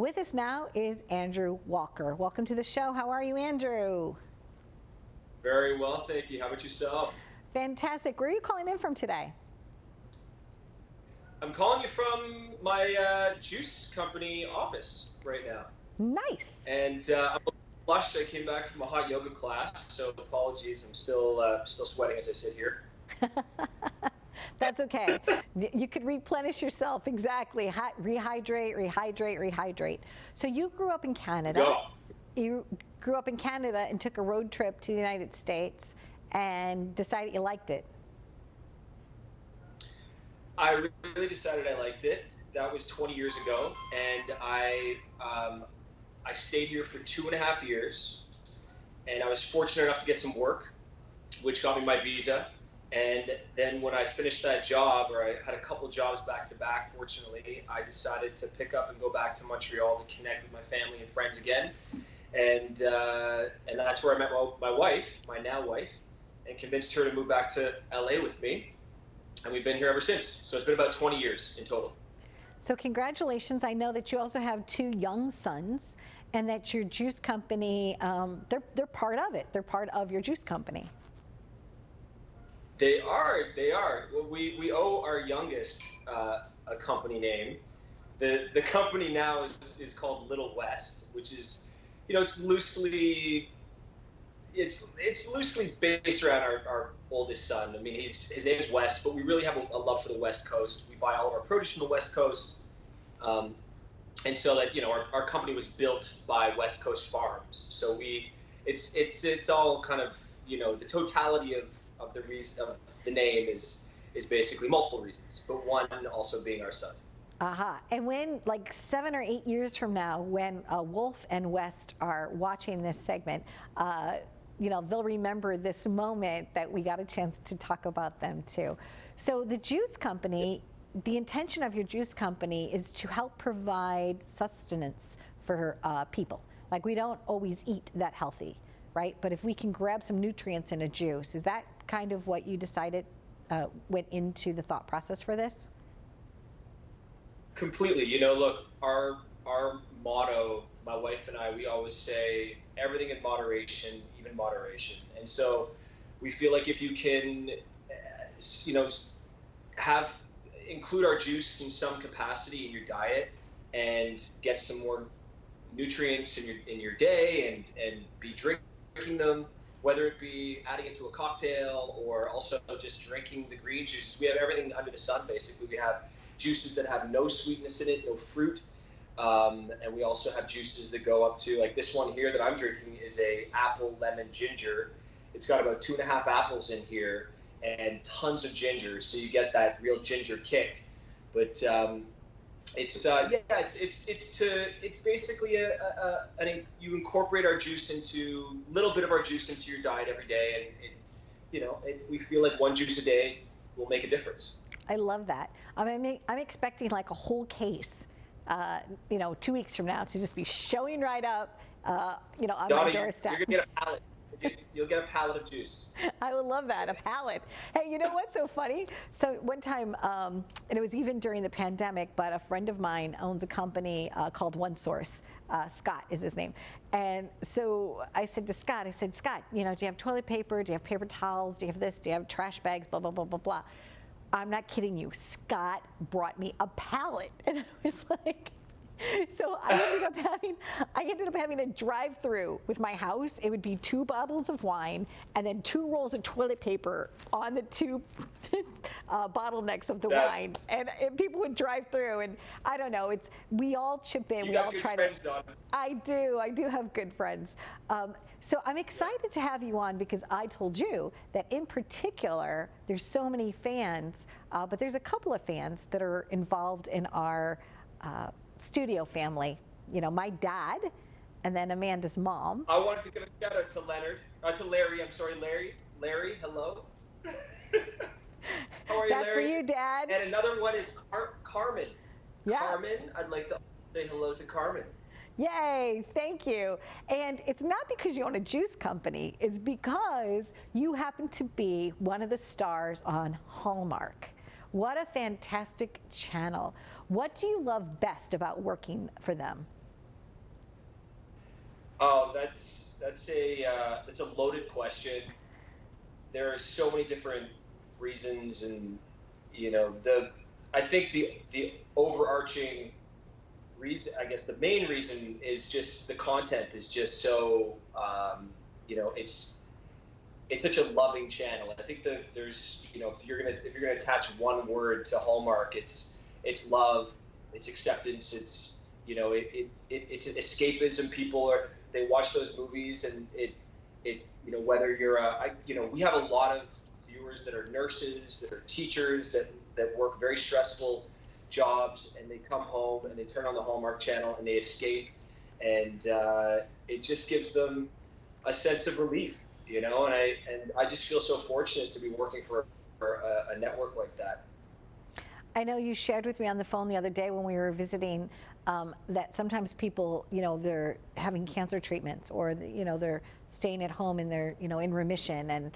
With us now is Andrew Walker. Welcome to the show. How are you, Andrew? Very well, thank you. How about yourself? Fantastic. Where are you calling in from today? I'm calling you from my juice company office right now. Nice. And I'm a little flushed. I came back from a hot yoga class, so apologies. I'm still sweating as I sit here. That's okay. You could replenish yourself. Exactly. Rehydrate, rehydrate, rehydrate. So you grew up in Canada. Go. You grew up in Canada and took a road trip to the United States and decided you liked it. I really decided I liked it. That was 20 years ago, and I stayed here for 2.5 years, and I was fortunate enough to get some work, which got me my visa. And then when I finished that job, or I had a couple jobs back to back, fortunately, I decided to pick up and go back to Montreal to connect with my family and friends again. And that's where I met my wife, my now wife, and convinced her to move back to LA with me. And we've been here ever since. So it's been about 20 years in total. So congratulations. I know that you also have 2 young sons and that your juice company, they're part of it. They're part of your juice company. They are. Well, we owe our youngest a company name. The company now is called Little West, which is, it's loosely based around our oldest son. I mean, his name is West, but we really have a love for the West Coast. We buy all of our produce from the West Coast, and so that our company was built by West Coast farms. So it's all kind of the totality of the reason of the name is basically multiple reasons, but one also being our son. And when, like 7 or 8 years from now, when Wolf and West are watching this segment, they'll remember this moment that we got a chance to talk about them too. So the juice company, the intention of your juice company is to help provide sustenance for people. Like, we don't always eat that healthy, right? But if we can grab some nutrients in a juice, is that kind of what you decided went into the thought process for this? Completely. Look, our motto, my wife and I, we always say everything in moderation, even moderation. And so we feel like if you can, include our juice in some capacity in your diet and get some more nutrients in your day and be drinking them, whether it be adding it to a cocktail or also just drinking the green juice. We have everything under the sun, basically. We have juices that have no sweetness in it, no fruit. And we also have juices that go up to, like this one here that I'm drinking is a apple lemon ginger. It's got about 2.5 apples in here and tons of ginger, so you get that real ginger kick. But it's basically you incorporate our juice into a little bit of our juice into your diet every day, and we feel like one juice a day will make a difference. I love that. I'm expecting like a whole case, 2 weeks from now to just be showing right up, on Donna, my doorstep. You're gonna get a pallet. You'll get a pallet of juice. I would love that, a pallet. Hey, you know what's so funny? So one time, and it was even during the pandemic, but a friend of mine owns a company called One Source. Scott is his name. And so I said to Scott, Scott, do you have toilet paper? Do you have paper towels? Do you have this? Do you have trash bags? Blah, blah, blah, blah, blah. I'm not kidding you. Scott brought me a pallet. And I was like, so I ended up having a drive-through with my house. It would be 2 bottles of wine and then 2 rolls of toilet paper on the 2 bottlenecks of the wine, and people would drive through. And I don't know. We all chip in. You we got all good try friends, to. Donna. I do have good friends. So I'm excited to have you on because I told you that in particular, there's so many fans, but there's a couple of fans that are involved in our studio family. My dad, and then Amanda's mom. I wanted to give a shout out to Larry. I'm sorry, Larry, hello. How are you, That's Larry? for you, Dad. And another one is Carmen. Yeah. Carmen, I'd like to say hello to Carmen. Yay, thank you. And it's not because you own a juice company, it's because you happen to be one of the stars on Hallmark. What a fantastic channel. What do you love best about working for them? Oh, that's a loaded question. There are so many different reasons, and the I think the overarching reason, I guess the main reason, is just the content is just so it's such a loving channel. I think that there's if you're gonna attach one word to Hallmark, it's love, it's acceptance, it's escapism. They watch those movies, and whether you're we have a lot of viewers that are nurses, that are teachers, that work very stressful jobs, and they come home and they turn on the Hallmark Channel and they escape, and it just gives them a sense of relief, and I just feel so fortunate to be working for a network like that. I know you shared with me on the phone the other day when we were visiting that sometimes people, they're having cancer treatments, or they're staying at home and they're in remission, and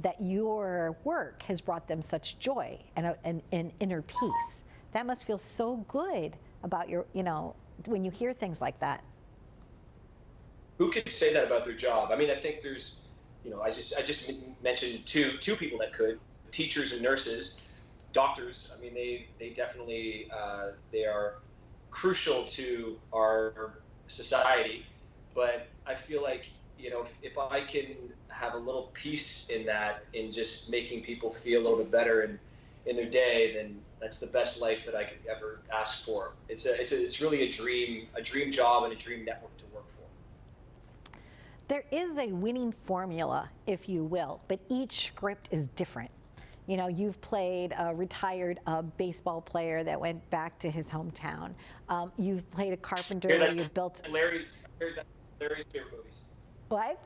that your work has brought them such joy and inner peace. That must feel so good about when you hear things like that. Who could say that about their job? I mean, I think there's, I just mentioned two people that could: teachers and nurses. Doctors, I mean, they definitely they are crucial to our society. But I feel like, if I can have a little piece in that, in just making people feel a little bit better in their day, then that's the best life that I could ever ask for. It's really a dream job and a dream network to work for. There is a winning formula, if you will, but each script is different. You've played a retired baseball player that went back to his hometown. You've played a carpenter where you built. Larry's favorite movies. What?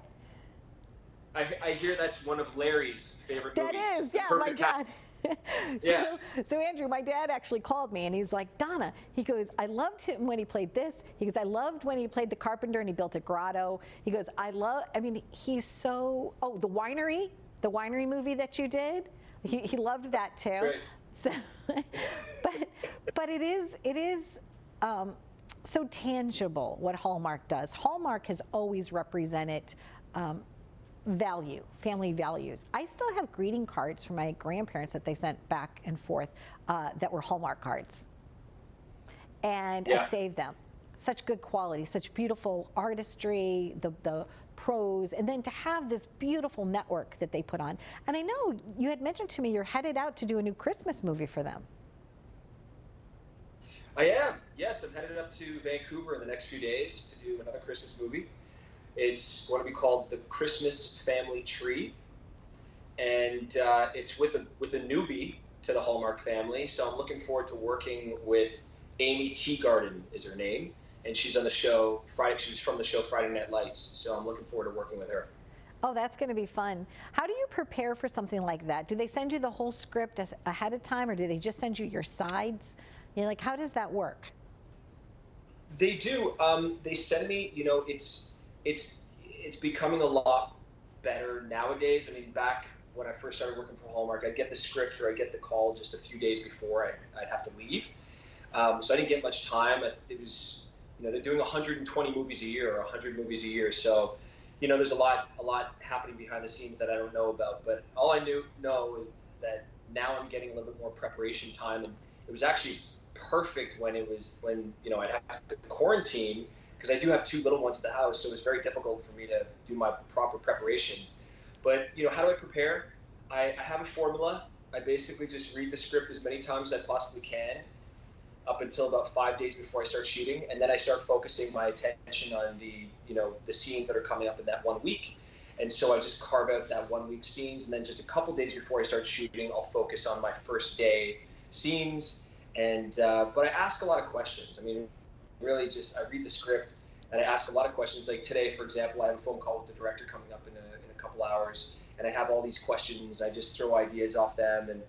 I hear that's one of Larry's favorite movies. That is, yeah, my dad. So Andrew, my dad actually called me and he's like, Donna, he goes, I loved him when he played this. He goes, I loved when he played the carpenter and he built a grotto. He goes, he's so, the winery movie that you did. He loved that too. Great. So, but it is so tangible what Hallmark does. Hallmark has always represented family values. I still have greeting cards from my grandparents that they sent back and forth that were Hallmark cards. And I've saved them. Such good quality, such beautiful artistry, the prose, and then to have this beautiful network that they put on. And I know you had mentioned to me you're headed out to do a new Christmas movie for them. I am, yes. I'm headed up to Vancouver in the next few days to do another Christmas movie. It's going to be called The Christmas Family Tree, and it's with a newbie to the Hallmark family. So I'm looking forward to working with Amy Teagarden is her name, and she's on the show Friday. She was from the show Friday Night Lights, so I'm looking forward to working with her. Oh, that's going to be fun. How do you prepare for something like that? Do they send you the whole script ahead of time, or do they just send you your sides? How does that work? They do. They send me. It's becoming a lot better nowadays. I mean, back when I first started working for Hallmark, I'd get the script or I'd get the call just a few days before I'd have to leave. So I didn't get much time. It was, they're doing 120 movies a year or 100 movies a year. So, there's a lot happening behind the scenes that I don't know about. But all I know is that now I'm getting a little bit more preparation time. And it was actually perfect when I'd have to quarantine, because I do have two little ones at the house. So it was very difficult for me to do my proper preparation. But, how do I prepare? I have a formula. I basically just read the script as many times as I possibly can, up until about 5 days before I start shooting, and then I start focusing my attention on the scenes that are coming up in that 1 week. And so I just carve out that 1 week scenes, and then just a couple days before I start shooting, I'll focus on my first day scenes. And but I ask a lot of questions. I mean, really, just I read the script and I ask a lot of questions. Like today, for example, I have a phone call with the director coming up in a couple hours, and I have all these questions. I just throw ideas off them, and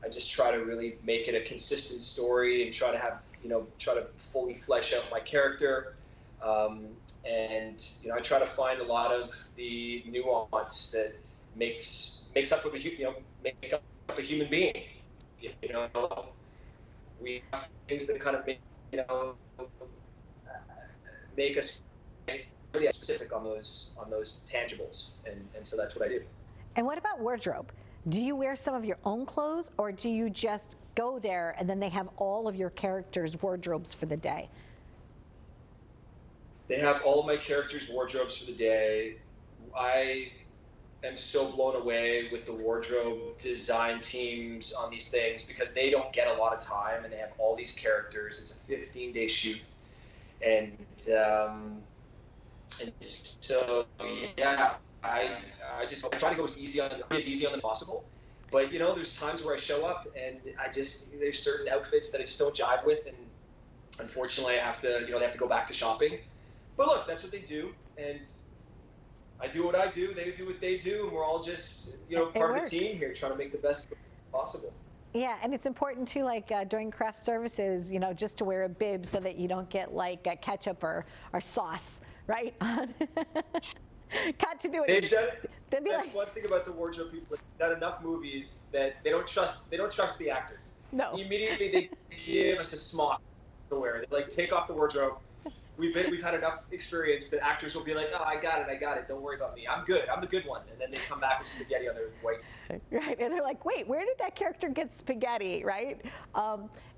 I just try to really make it a consistent story and try to fully flesh out my character. And I try to find a lot of the nuance that makes up with make up a human being. We have things that kind of make us really specific on those tangibles, and so that's what I do. And what about wardrobe? Do you wear some of your own clothes, or do you just go there and then they have all of your characters' wardrobes for the day? They have all of my characters' wardrobes for the day. I am so blown away with the wardrobe design teams on these things because they don't get a lot of time and they have all these characters. It's a 15-day shoot. And so, yeah, I try to go as easy on them as possible. But, you know, there's times where I show up and there's certain outfits that I just don't jive with. And unfortunately, I have to, they have to go back to shopping. But look, that's what they do. And I do what I do, they do what they do, and we're all just, part of a team here trying to make the best possible. Yeah, and it's important too, like during craft services, just to wear a bib so that you don't get like ketchup or sauce, right? Got to do it. That's one thing about the wardrobe people. They've done enough movies that they don't trust the actors. No. Immediately they give us a smock to wear. They take off the wardrobe. We've had enough experience that actors will be like, oh, I got it. Don't worry about me. I'm good. I'm the good one. And then they come back with spaghetti on their white. Right. And they're like, wait, where did that character get spaghetti? Right.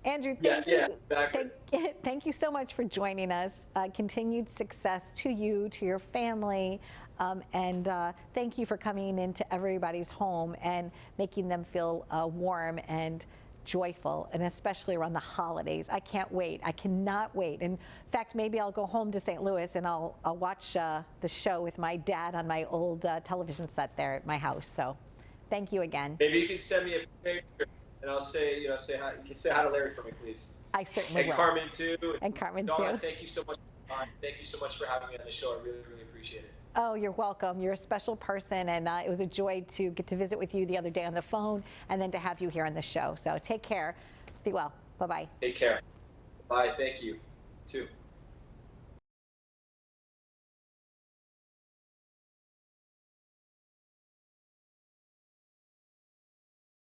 Andrew, thank you. Exactly. Thank you so much for joining us. Continued success to you, to your family. And thank you for coming into everybody's home and making them feel warm and joyful, and especially around the holidays. I can't wait. I cannot wait. In fact, maybe I'll go home to St. Louis and I'll watch the show with my dad on my old television set there at my house. So thank you again. Maybe you can send me a picture and I'll say hi. You can say hi to Larry for me, please. I certainly will. And Carmen too. And Carmen Donna, too. thank you so much. Thank you so much for having me on the show. I really, really appreciate it. Oh, you're welcome. You're a special person, and it was a joy to get to visit with you the other day on the phone and then to have you here on the show. So take care. Be well. Bye-bye. Take care. Bye. Thank you. Too.